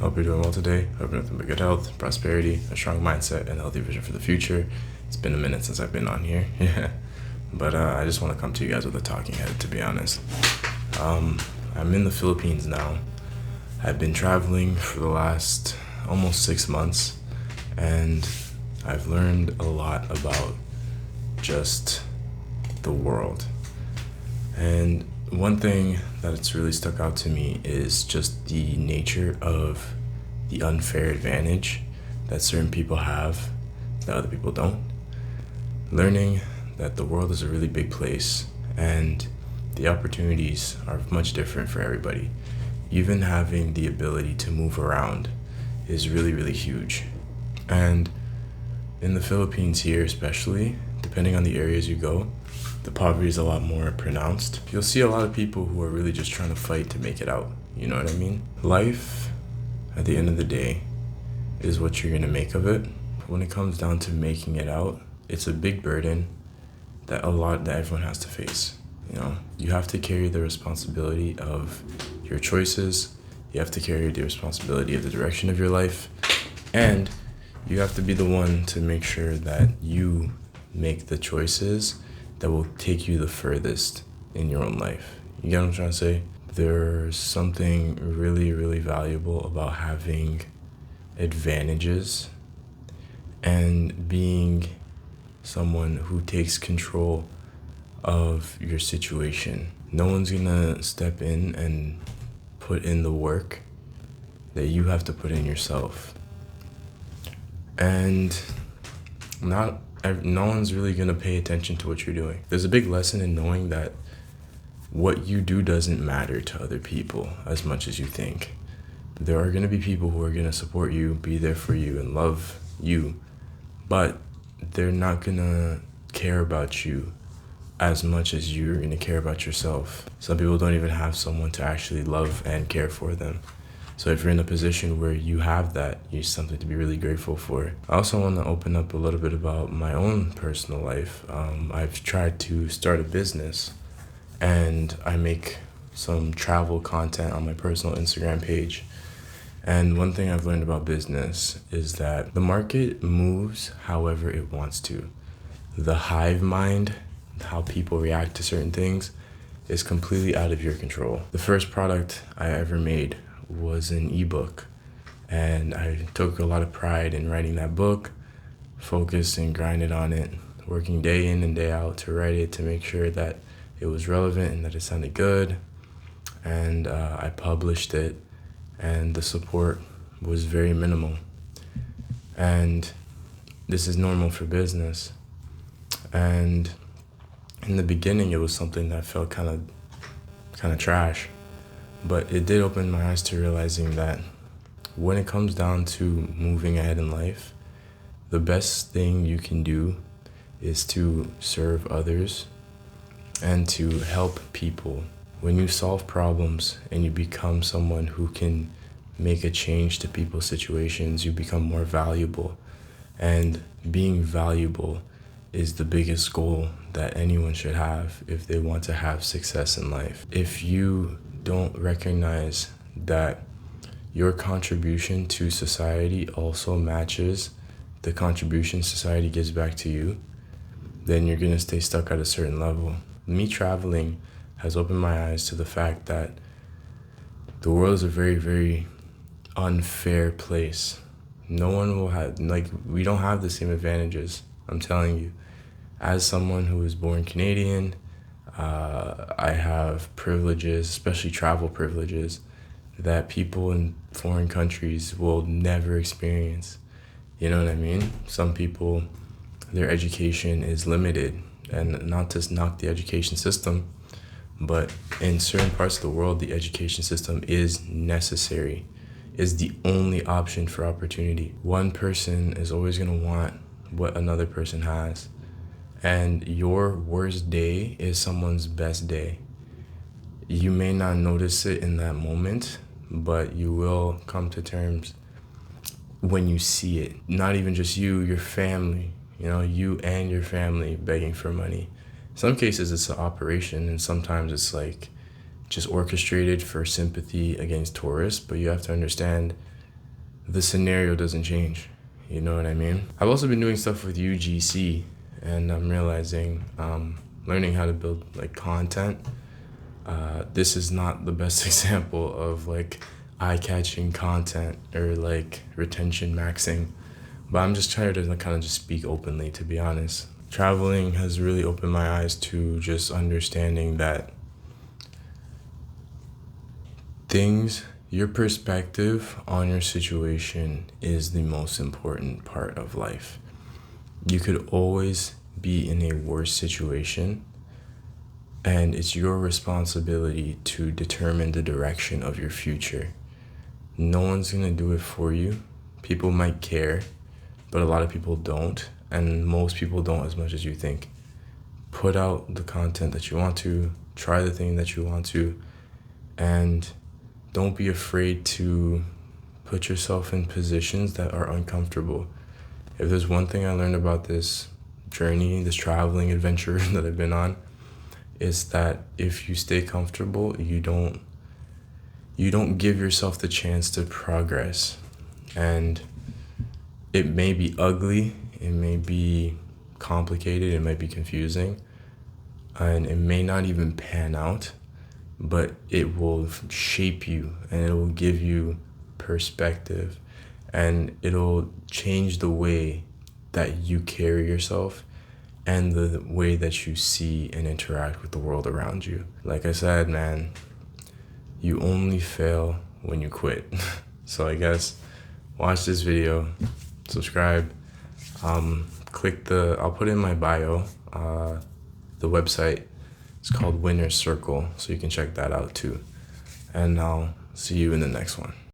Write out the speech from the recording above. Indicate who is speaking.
Speaker 1: Hope you're doing well today. Hope you're nothing but good health, prosperity, a strong mindset, and a healthy vision for the future. It's been a minute since I've been on here. Yeah. But I just want to come to you guys with a talking head, to be honest. I'm in the Philippines now. I've been traveling for the last almost 6 months, and I've learned a lot about just the world. And one thing that it's really stuck out to me is just the nature of the unfair advantage that certain people have that other people don't. Learning that the world is a really big place and the opportunities are much different for everybody. Even having the ability to move around is really, really huge. And in the Philippines here especially, depending on the areas you go, the poverty is a lot more pronounced. You'll see a lot of people who are really just trying to fight to make it out. You know what I mean? Life, at the end of the day, is what you're gonna make of it. When it comes down to making it out, it's a big burden that everyone has to face. You know, you have to carry the responsibility of your choices. You have to carry the responsibility of the direction of your life, and you have to be the one to make sure that you make the choices that will take you the furthest in your own life. You get what I'm trying to say? There's something really, really valuable about having advantages and being someone who takes control of your situation. No one's gonna step in and put in the work that you have to put in yourself. And no one's really gonna pay attention to what you're doing. There's a big lesson in knowing that what you do doesn't matter to other people as much as you think. There are gonna be people who are gonna support you, be there for you, and love you, but they're not gonna care about you as much as you're gonna care about yourself. Some people don't even have someone to actually love and care for them. So if you're in a position where you have that, you have something to be really grateful for. I also want to open up a little bit about my own personal life. I've tried to start a business, and I make some travel content on my personal Instagram page. And one thing I've learned about business is that the market moves however it wants to. The hive mind, how people react to certain things, is completely out of your control. The first product I ever made was an ebook, and I took a lot of pride in writing that book, focused and grinded on it, working day in and day out to write it, to make sure that it was relevant and that it sounded good. And I published it, and the support was very minimal. And this is normal for business. And in the beginning, it was something that felt kind of trash. But it did open my eyes to realizing that when it comes down to moving ahead in life, the best thing you can do is to serve others and to help people. When you solve problems and you become someone who can make a change to people's situations, you become more valuable. And being valuable is the biggest goal that anyone should have if they want to have success in life. If you don't recognize that your contribution to society also matches the contribution society gives back to you, then you're gonna stay stuck at a certain level. Me traveling has opened my eyes to the fact that the world is a very, very unfair place. No one will have, we don't have the same advantages, I'm telling you. As someone who was born Canadian, I have privileges, especially travel privileges, that people in foreign countries will never experience. You know what I mean? Some people, their education is limited, and not to knock the education system, but in certain parts of the world, the education system is necessary, is the only option for opportunity. One person is always gonna want what another person has. And your worst day is someone's best day. You may not notice it in that moment, but you will come to terms when you see it. Not even just you, your family, you and your family begging for money. In some cases it's an operation, and sometimes it's like just orchestrated for sympathy against tourists, but you have to understand the scenario doesn't change. You know what I mean? I've also been doing stuff with UGC, and I'm realizing learning how to build like content. This is not the best example of like eye-catching content or like retention maxing, but I'm just trying to like, kind of just speak openly, to be honest. Traveling has really opened my eyes to just understanding that your perspective on your situation is the most important part of life. You could always be in a worse situation, and it's your responsibility to determine the direction of your future. No one's gonna do it for you. People might care, but a lot of people don't, and most people don't as much as you think. Put out the content that you want to, try the thing that you want to, and don't be afraid to put yourself in positions that are uncomfortable. If there's one thing I learned about this journey, this traveling adventure that I've been on, is that if you stay comfortable, you don't give yourself the chance to progress. And it may be ugly, it may be complicated, it might be confusing, and it may not even pan out, but it will shape you and it will give you perspective, and it'll change the way that you carry yourself and the way that you see and interact with the world around you. Like I said, man, you only fail when you quit. So I guess watch this video, subscribe, I'll put in my bio, the website. It's called Winner's Circle, so you can check that out too. And I'll see you in the next one.